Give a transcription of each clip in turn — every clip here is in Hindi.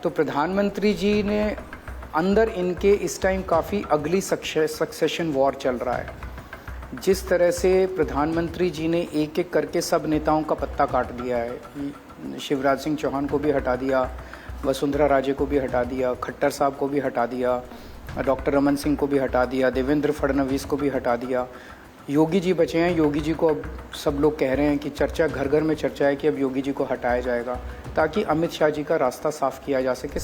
तो प्रधानमंत्री जी ने अंदर इनके इस टाइम काफ़ी अगली सक्सेशन वॉर चल रहा है। जिस तरह से प्रधानमंत्री जी ने एक एक करके सब नेताओं का पत्ता काट दिया है, शिवराज सिंह चौहान को भी हटा दिया, वसुंधरा राजे को भी हटा दिया, खट्टर साहब को भी हटा दिया, डॉक्टर रमन सिंह को भी हटा दिया, देवेंद्र फडणवीस को भी हटा दिया। योगी जी बचे हैं। योगी जी को अब सब लोग कह रहे हैं कि चर्चा घर घर में चर्चा है कि अब योगी जी को हटाया जाएगा ताकि अमित शाह जी का रास्ता साफ किया जा सके।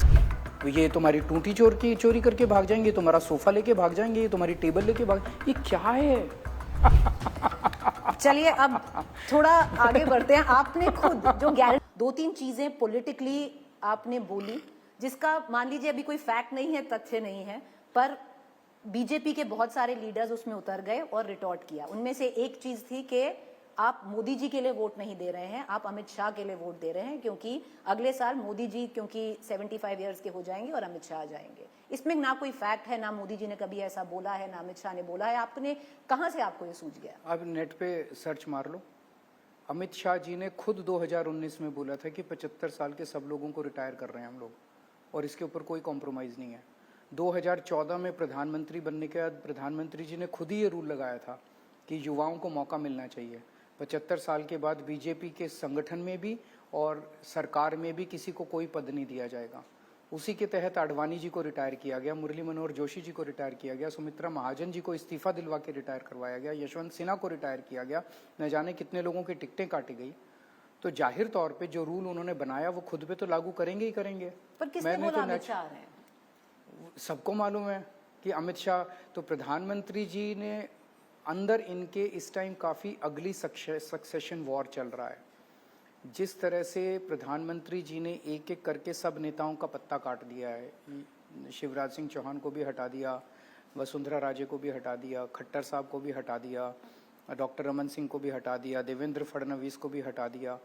ये तुम्हारी टूटी चोरी करके भाग जाएंगे, तुम्हारा सोफा लेके भाग जाएंगे, तुम्हारी टेबल लेके भाग, ये क्या है? चलिए अब थोड़ा आगे बढ़ते हैं। आपने खुद जो दो तीन चीजें पॉलिटिकली आपने बोली, जिसका मान लीजिए अभी कोई फैक्ट नहीं है, तथ्य नहीं है, पर बीजेपी के बहुत सारे लीडर्स उसमें उतर गए और रिटॉर्ट किया। उनमें से एक चीज थी कि आप मोदी जी के लिए वोट नहीं दे रहे हैं, आप अमित शाह के लिए वोट दे रहे हैं, क्योंकि अगले साल मोदी जी क्योंकि 75 ईयर्स के हो जाएंगे और अमित शाह आ जाएंगे। इसमें ना कोई फैक्ट है, ना मोदी जी ने कभी ऐसा बोला है, ना अमित शाह ने बोला है। आपने कहां से आपको ये सूझ गया? अब नेट पे सर्च मार लो। अमित शाह जी ने खुद 2019 में बोला था कि 75 साल के सब लोगों को रिटायर कर रहे हैं हम लोग, और इसके ऊपर कोई कॉम्प्रोमाइज़ नहीं है। 2014 में प्रधानमंत्री बनने के बाद प्रधानमंत्री जी ने खुद ही ये रूल लगाया था कि युवाओं को मौका मिलना चाहिए। 75 साल के बाद बीजेपी के संगठन में भी और सरकार में भी किसी को कोई पद नहीं दिया जाएगा। उसी के तहत आडवाणी जी को रिटायर किया गया, मुरली मनोहर जोशी जी को रिटायर किया गया, सुमित्रा महाजन जी को इस्तीफा दिलवा के रिटायर करवाया गया, यशवंत सिन्हा को रिटायर किया गया, न जाने कितने लोगों की टिकटें काटी गई। तो जाहिर तौर पे जो रूल उन्होंने बनाया वो खुद पे तो लागू करेंगे ही करेंगे। पर किसने बोला अमित शाह ने? सबको मालूम है कि अमित शाह, तो प्रधानमंत्री जी ने अंदर इनके इस टाइम काफ़ी अगली सक्सेशन वॉर चल रहा है। जिस तरह से प्रधानमंत्री जी ने एक एक करके सब नेताओं का पत्ता काट दिया है, शिवराज सिंह चौहान को भी हटा दिया, वसुंधरा राजे को भी हटा दिया, खट्टर साहब को भी हटा दिया, डॉक्टर रमन सिंह को भी हटा दिया, देवेंद्र फडणवीस को भी हटा दिया।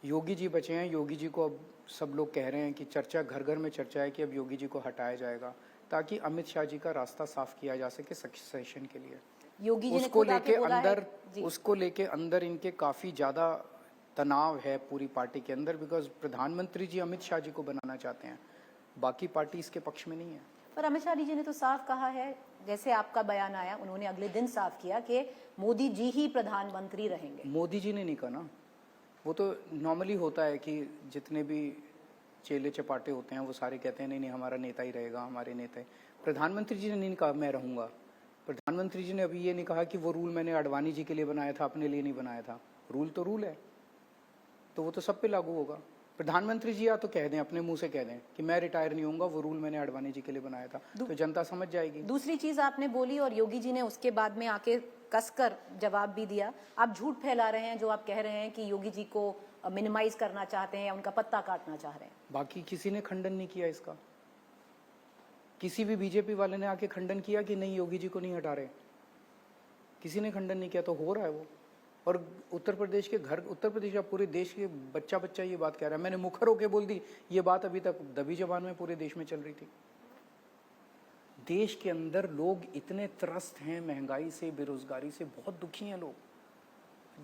योगी जी बचे हैं। योगी जी को अब सब लोग कह रहे हैं कि चर्चा घर घर में चर्चा है कि अब योगी जी को हटाया जाएगा ताकि अमित शाह जी का रास्ता साफ किया जा सके सक्सेशन के लिए। योगी जी ने उसको लेके अंदर इनके काफ़ी ज़्यादा तनाव है पूरी पार्टी के अंदर, बिकॉज प्रधानमंत्री जी अमित शाह जी को बनाना चाहते हैं, बाकी पार्टी इसके पक्ष में नहीं है। पर अमित शाह जी ने तो साफ कहा है, जैसे आपका बयान आया, उन्होंने अगले दिन साफ किया कि मोदी जी ही प्रधानमंत्री रहेंगे। मोदी जी ने नहीं कहा ना, वो तो नॉर्मली होता है कि जितने भी चेले चपाटे होते हैं वो सारे कहते हैं नहीं नहीं हमारा नेता ही रहेगा, हमारे नेता ही। प्रधानमंत्री जी ने नहीं कहा मैं रहूँगा। प्रधानमंत्री जी ने अभी ये नहीं कहा कि वो रूल मैंने आडवाणी जी के लिए बनाया था, अपने लिए नहीं बनाया था। रूल तो रूल है, तो वो तो सब पे लागू होगा। प्रधानमंत्री जी या तो कह दें, अपने मुंह से कह दें कि मैं रिटायर नहीं होऊंगा, वो रूल मैंने आडवाणी जी के लिए बनाया था, तो जनता समझ जाएगी। दूसरी चीज आपने बोली और योगी जी ने उसके बाद में आके कसकर जवाब भी दिया। आप झूठ फैला रहे हैं जो आप कह रहे हैं कि योगी जी को मिनिमाइज करना चाहते हैं या उनका पत्ता काटना चाह रहे हैं। बाकी किसी ने खंडन नहीं किया इसका। किसी भी बीजेपी वाले ने आके खंडन किया कि नहीं योगी जी को नहीं हटा रहे? किसी ने खंडन नहीं किया। तो हो रहा है वो। और उत्तर प्रदेश का पूरे देश के बच्चा ये बात कह रहा है। मैंने मुखर होकर बोल दी, ये बात अभी तक दबी जबान में पूरे देश में चल रही थी। देश के अंदर लोग इतने त्रस्त हैं महंगाई से, बेरोजगारी से, बहुत दुखी हैं लोग।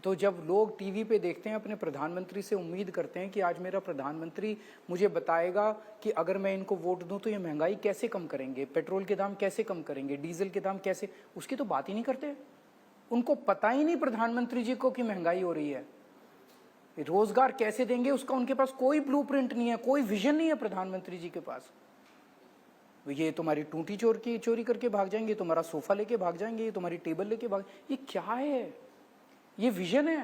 तो जब लोग टीवी पे देखते हैं अपने प्रधानमंत्री से, उम्मीद करते हैं कि आज मेरा प्रधानमंत्री मुझे बताएगा कि अगर मैं इनको वोट दूं तो ये महंगाई कैसे कम करेंगे, पेट्रोल के दाम कैसे कम करेंगे, डीजल के दाम कैसे, उसकी तो बात ही नहीं करते। उनको पता ही नहीं प्रधानमंत्री जी को कि महंगाई हो रही है। रोजगार कैसे देंगे उसका उनके पास कोई ब्लूप्रिंट नहीं है, कोई विजन नहीं है प्रधानमंत्री जी के पास। ये तुम्हारी टूटी चोरी करके भाग जाएंगे, तुम्हारा सोफा लेके भाग जाएंगे, तुम्हारी टेबल लेके भाग, ये क्या है? ये विजन है?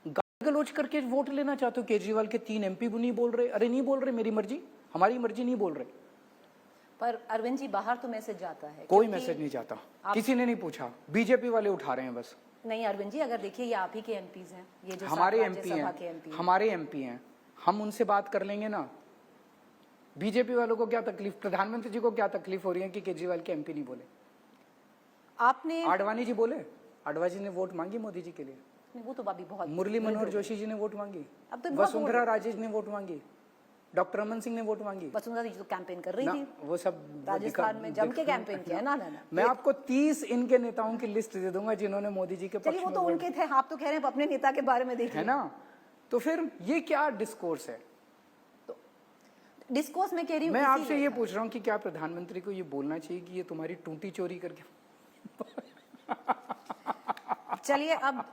गाली गलौज करके वोट लेना चाहते हो? केजरीवाल के 3 MP नहीं बोल रहे? अरे नहीं बोल रहे, मेरी मर्जी, हमारी मर्जी, नहीं बोल रहे। पर अरविंद जी बाहर तो मैसेज जाता है। कोई मैसेज नहीं जाता, किसी ने नहीं पूछा, बीजेपी वाले उठा रहे हैं बस। नहीं अरविंद जी, अगर देखिए ये आप ही के एमपीज हैं, ये जो हमारे एमपी हैं, हमारे एमपी हैं, हम उनसे बात कर लेंगे ना। बीजेपी वालों को क्या तकलीफ, प्रधानमंत्री जी को क्या तकलीफ हो रही है कि केजरीवाल के एमपी नहीं बोले? आपने आडवाणी जी बोले, आडवाणी जी ने वोट मांगी मोदी जी के लिए, वो तो अभी बहुत। मुरली मनोहर जोशी जी ने वोट मांगी, अब तो वसुंधरा राजे ने वोट मांगी, डॉक्टर रमन सिंह ने वोट मांगी। वसुंधरा जी तो कैंपेन कर रही थी, वो सब राजस्थान में जम के कैंपेन किया ना। मैं आपको 30 इनके नेताओं की लिस्ट दे दूंगा जिन्होंने मोदी जी के पक्ष में। वो तो उनके थे, आप तो कह रहे हैं अपने नेता के बारे में देखिए, है ना? तो फिर ये क्या डिस्कोर्स है? तो डिस्कोर्स में कह रही हूँ मैं आपसे इसीलिए ये था। पूछ रहा हूँ कि क्या प्रधानमंत्री को ये बोलना चाहिए कि ये तुम्हारी टूटी चोरी करके चलिए अब